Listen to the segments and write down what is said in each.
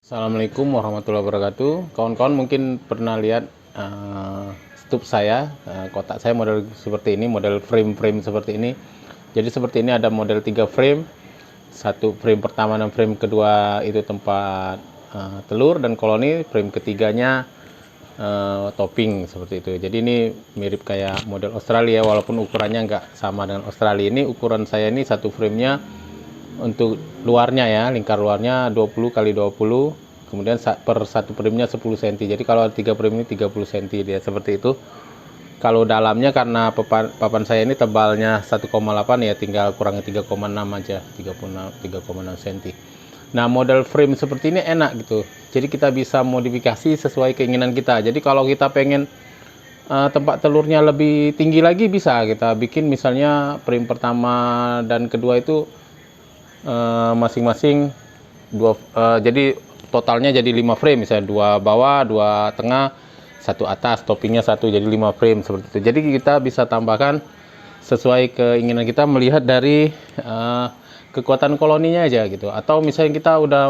Assalamualaikum warahmatullahi wabarakatuh. Kawan-kawan mungkin pernah lihat stup saya, kotak saya model seperti ini, model frame-frame seperti ini. Jadi seperti ini ada model 3 frame. Satu frame pertama dan frame kedua itu tempat telur dan koloni, frame ketiganya topping seperti itu. Jadi ini mirip kayak model Australia walaupun ukurannya nggak sama dengan Australia. Ini ukuran saya ini satu framenya untuk luarnya ya, lingkar luarnya 20 kali 20, kemudian per satu primnya 10 cm. Jadi kalau 3 prim ini 30 cm dia seperti itu. Kalau dalamnya karena papan saya ini tebalnya 1,8 ya, tinggal kurangi 3,6 aja, 3,6 cm. Nah, model frame seperti ini enak gitu. Jadi kita bisa modifikasi sesuai keinginan kita. Jadi kalau kita pengen tempat telurnya lebih tinggi lagi, bisa kita bikin misalnya frame pertama dan kedua itu masing-masing jadi totalnya jadi 5 frame, misalnya 2 bawah, 2 tengah, 1 atas, toppingnya 1, jadi 5 frame seperti itu. Jadi kita bisa tambahkan sesuai keinginan kita, melihat dari kekuatan koloninya aja gitu. Atau misalnya kita udah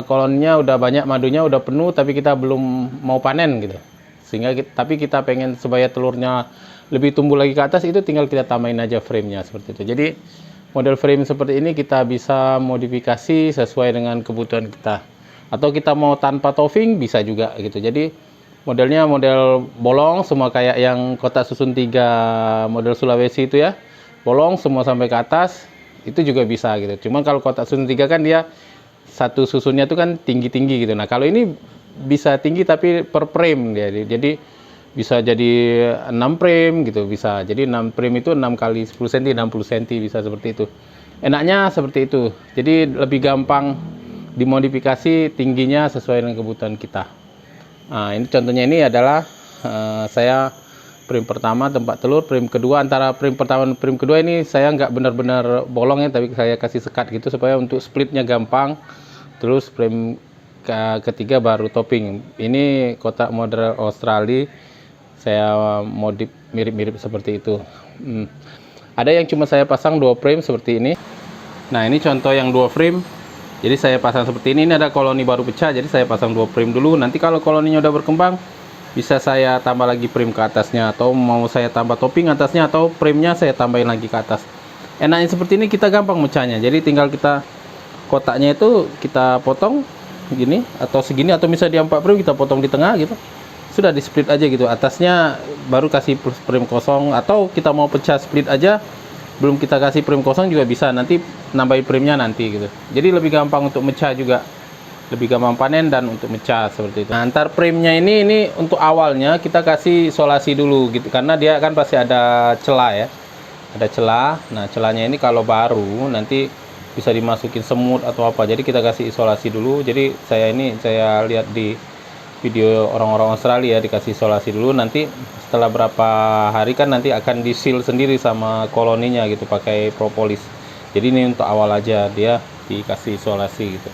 koloninya udah banyak, madunya udah penuh tapi kita belum mau panen gitu, tapi kita pengen supaya telurnya lebih tumbuh lagi ke atas, itu tinggal kita tambahin aja framenya seperti itu. Jadi model frame seperti ini kita bisa modifikasi sesuai dengan kebutuhan kita. Atau kita mau tanpa topping bisa juga gitu. Jadi modelnya model bolong semua, kayak yang kotak susun 3 model Sulawesi itu ya. Bolong semua sampai ke atas, itu juga bisa gitu. Cuma kalau kotak susun 3 kan dia satu susunnya itu kan tinggi-tinggi gitu. Nah, kalau ini bisa tinggi tapi per frame dia. Jadi bisa jadi 6 frame gitu, bisa. Jadi 6 frame itu 6 kali 10 cm, 60 cm, bisa seperti itu. Enaknya seperti itu. Jadi lebih gampang dimodifikasi tingginya sesuai dengan kebutuhan kita. Nah, ini contohnya, ini adalah saya frame pertama tempat telur, frame kedua, antara frame pertama dan frame kedua ini saya nggak benar-benar bolong ya, tapi saya kasih sekat gitu supaya untuk splitnya gampang. Terus frame ketiga baru topping. Ini kotak model Australia, saya modif mirip-mirip seperti itu. Ada yang cuma saya pasang 2 frame seperti ini. Nah, ini contoh yang 2 frame. Jadi saya pasang seperti ini. Ini ada koloni baru pecah, jadi saya pasang 2 frame dulu. Nanti kalau koloninya udah berkembang, bisa saya tambah lagi frame ke atasnya, atau mau saya tambah topping atasnya, atau framenya saya tambahin lagi ke atas. Enaknya seperti ini, kita gampang mecahnya. Jadi tinggal kita, kotaknya itu kita potong gini atau segini, atau misalnya di 4 frame kita potong di tengah gitu, sudah di split aja gitu. Atasnya baru kasih frame kosong, atau kita mau pecah split aja belum kita kasih frame kosong juga bisa, nanti nambahin framenya nanti gitu. Jadi lebih gampang untuk mecah juga, lebih gampang panen dan untuk mecah seperti itu. Nah, antar framenya ini untuk awalnya kita kasih isolasi dulu gitu, karena dia kan pasti ada celah ya, ada celah. Nah, celahnya ini kalau baru nanti bisa dimasukin semut atau apa, jadi kita kasih isolasi dulu. Jadi saya lihat di video orang-orang Australia, dikasih isolasi dulu, nanti setelah berapa hari kan nanti akan di seal sendiri sama koloninya gitu pakai propolis. Jadi ini untuk awal aja dia dikasih isolasi gitu.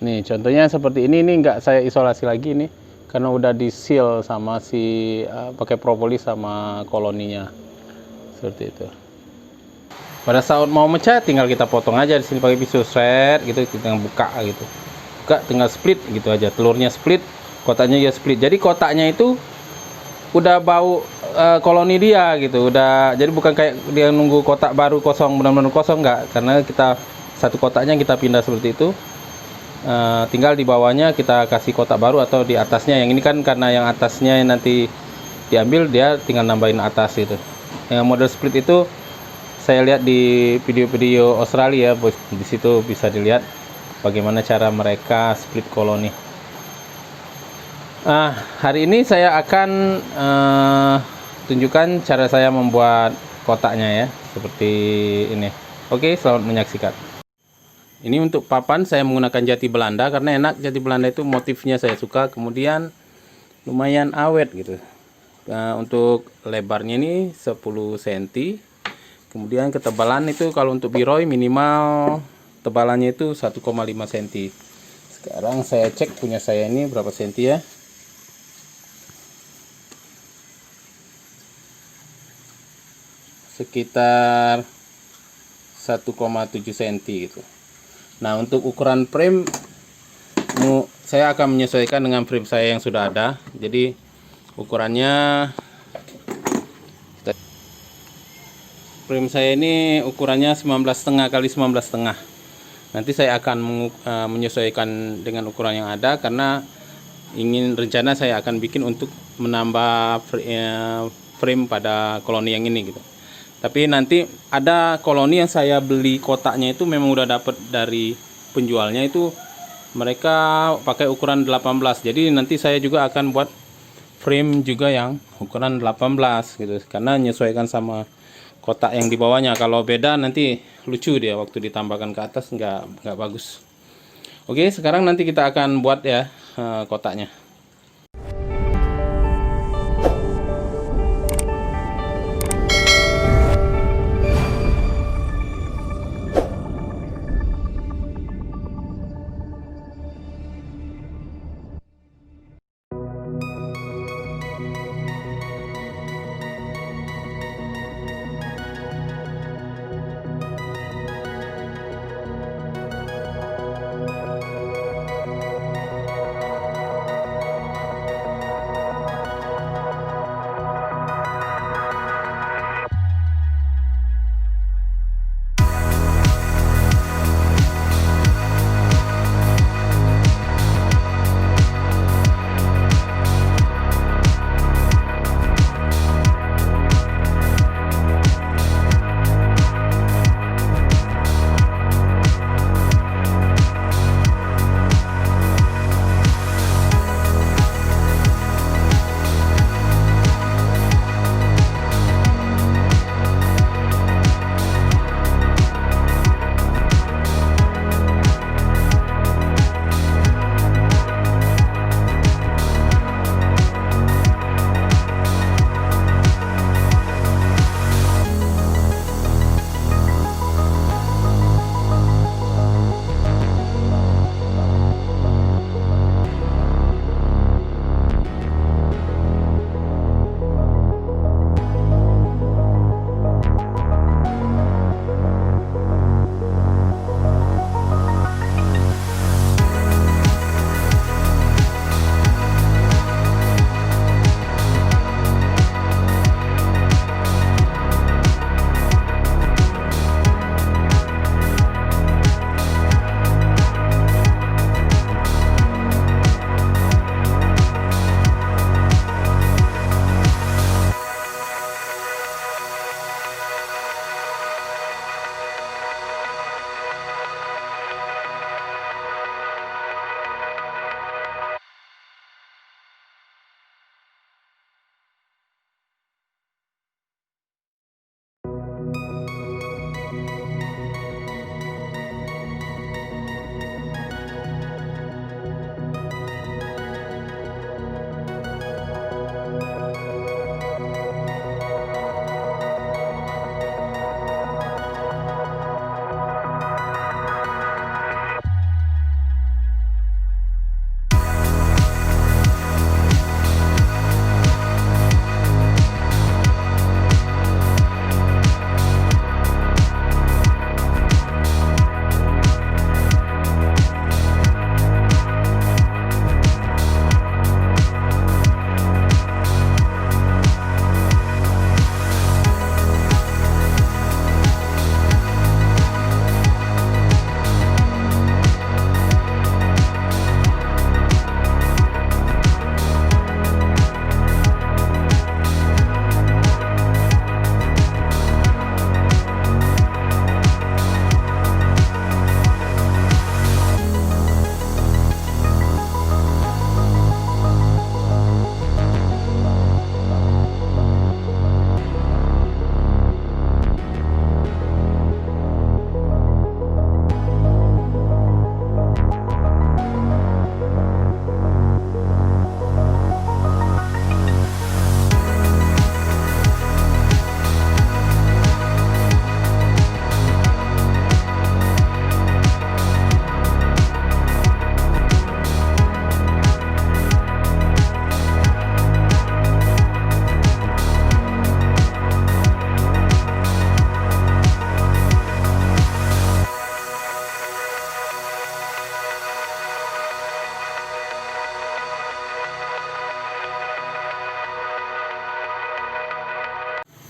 Nih contohnya seperti ini nggak saya isolasi lagi nih, karena udah di seal sama pakai propolis sama koloninya seperti itu. Pada saat mau mecah tinggal kita potong aja di sini pakai pisau shred gitu, kita buka gitu. Tinggal split gitu aja, telurnya split, kotaknya ya split. Jadi kotaknya itu udah bau koloni dia gitu, udah. Jadi bukan kayak dia nunggu kotak baru kosong, benar-benar kosong, nggak, karena kita satu kotaknya kita pindah seperti itu. Tinggal di bawahnya kita kasih kotak baru, atau di atasnya. Yang ini kan karena yang atasnya nanti diambil, dia tinggal nambahin atas gitu. Yang model split itu saya lihat di video-video Australia, di situ bisa dilihat bagaimana cara mereka split koloni. Hari ini saya akan tunjukkan cara saya membuat kotaknya ya, seperti ini. Oke, selamat menyaksikan. Ini untuk papan saya menggunakan jati Belanda, karena enak, jati Belanda itu motifnya saya suka, kemudian lumayan awet gitu. Untuk lebarnya ini 10 cm, kemudian ketebalan itu kalau untuk biroy minimal tebalannya itu 1,5 cm. Sekarang saya cek punya saya ini berapa senti ya. Sekitar 1,7 cm gitu. Nah, untuk ukuran frame saya akan menyesuaikan dengan frame saya yang sudah ada. Jadi ukurannya, frame saya ini ukurannya 19,5 kali 19,5. Nanti saya akan menyesuaikan dengan ukuran yang ada, karena rencana saya akan bikin untuk menambah frame pada koloni yang ini gitu. Tapi nanti ada koloni yang saya beli kotaknya itu memang udah dapat dari penjualnya, itu mereka pakai ukuran 18. Jadi nanti saya juga akan buat frame juga yang ukuran 18 gitu, karena menyesuaikan sama kotak yang di bawahnya. Kalau beda nanti lucu dia waktu ditambahkan ke atas, nggak bagus. Oke, sekarang nanti kita akan buat ya kotaknya.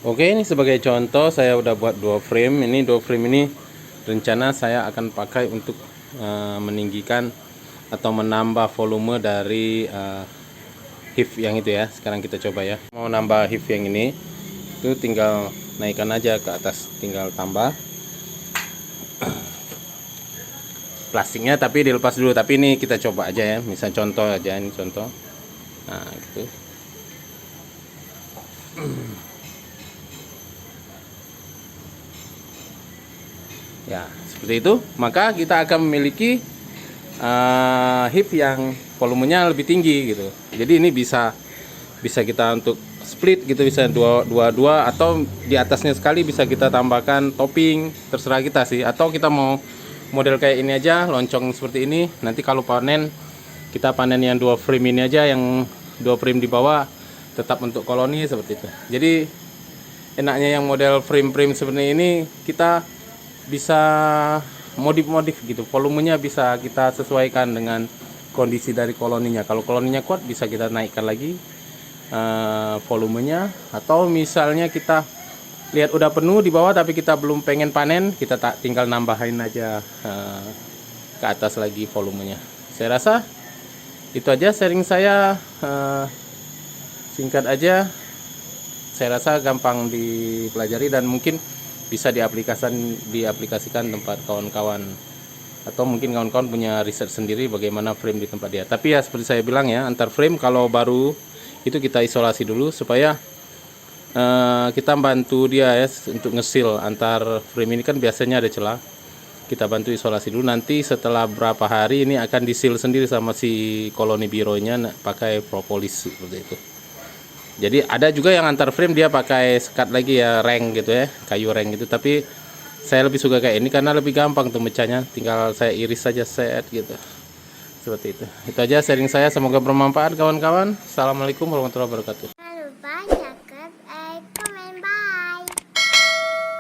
Oke, ini sebagai contoh saya udah buat 2 frame. Ini 2 frame ini rencana saya akan pakai untuk meninggikan atau menambah volume dari hive yang itu ya. Sekarang kita coba ya. Mau nambah hive yang ini, itu tinggal naikkan aja ke atas, tinggal tambah plastiknya, tapi dilepas dulu. Tapi ini kita coba aja ya, misal contoh aja, ini contoh. Nah gitu. Ya seperti itu, maka kita akan memiliki hive yang volumenya lebih tinggi gitu. Jadi ini bisa kita untuk split gitu, bisa dua atau di atasnya sekali bisa kita tambahkan topping, terserah kita sih. Atau kita mau model kayak ini aja, loncong seperti ini. Nanti kalau panen, kita panen yang 2 frame ini aja, yang 2 frame di bawah tetap untuk koloni seperti itu. Jadi enaknya yang model frame-frame seperti ini, kita bisa modif-modif gitu, volumenya bisa kita sesuaikan dengan kondisi dari koloninya. Kalau koloninya kuat, bisa kita naikkan lagi volumenya. Atau misalnya kita lihat udah penuh di bawah tapi kita belum pengen panen, kita tinggal nambahin aja ke atas lagi volumenya. Saya rasa itu aja sharing saya, singkat aja. Saya rasa gampang dipelajari dan mungkin bisa diaplikasikan tempat kawan-kawan, atau mungkin kawan-kawan punya riset sendiri bagaimana frame di tempat dia. Tapi ya seperti saya bilang ya, antar frame kalau baru itu kita isolasi dulu supaya kita bantu dia ya untuk ngesil antar frame. Ini kan biasanya ada celah, kita bantu isolasi dulu. Nanti setelah berapa hari ini akan disil sendiri sama si koloni bironya pakai propolis seperti itu. Jadi ada juga yang antar frame dia pakai sekat lagi ya, reng gitu ya, kayu reng gitu. Tapi saya lebih suka kayak ini karena lebih gampang tuh mecahnya, tinggal saya iris saja set gitu. Seperti itu. Itu aja sharing saya, semoga bermanfaat kawan-kawan. Assalamualaikum warahmatullahi wabarakatuh.